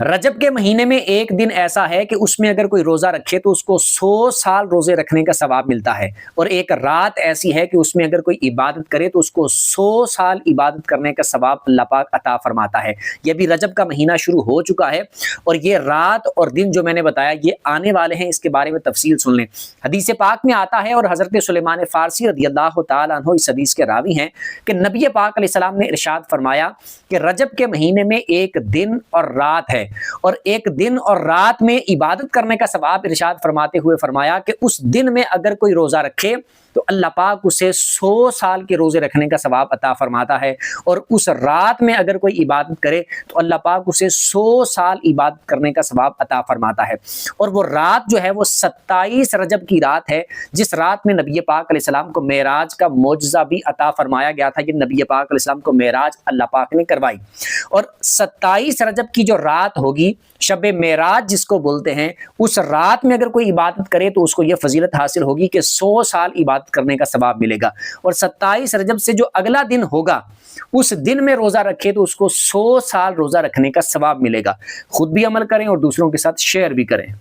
रजब के महीने में एक दिन ऐसा है कि उसमें अगर कोई रोजा रखे तो उसको 100 साल रोजे रखने का सवाब मिलता है, और एक रात ऐसी है कि उसमें अगर कोई इबादत करे तो उसको 100 साल इबादत करने का सवाब अल्लाह पाक अता फरमाता है। ये भी रजब का महीना शुरू हो चुका है और ये रात और दिन जो मैंने बताया ये आने वाले हैं, इसके बारे में तफसील सुन लें। हदीस पाक में आता है और हजरत सुलेमान फारसी रदियल्लाहु ताला अन्हु इस हदीस के रावी हैं कि नबी पाक अलैहिस्सलाम ने इरशाद फरमाया कि रजब के महीने में एक दिन और रात है, और एक दिन और रात में इबादत करने का सवाब इरशाद फरमाते हुए फरमाया कि उस दिन में अगर कोई रोजा रखे तो अल्लाह पाक उसे 100 साल के रोजे रखने का सवाब अता फरमाता है, और उस रात में अगर कोई इबादत करे तो अल्लाह पाक उसे 100 साल इबादत करने का सवाब अता फरमाता है। और वो रात जो है वो 27 रजब की रात है, जिस रात में नबी पाक अलैहिस्सलाम को मेराज का मौजज़ा भी अता फरमाया गया था कि नबी पाक अलैहिस्सलाम को मेराज अल्लाह पाक ने करवाई। और 27 रजब की जो रात होगी, शब मेराज जिसको बोलते हैं, उस रात में अगर कोई इबादत करे तो उसको यह फजीलत हासिल होगी कि 100 साल इबादत करने का सवाब मिलेगा। और 27 रजब से जो अगला दिन होगा उस दिन में रोजा रखे तो उसको 100 साल रोजा रखने का सवाब मिलेगा। खुद भी अमल करें और दूसरों के साथ शेयर भी करें।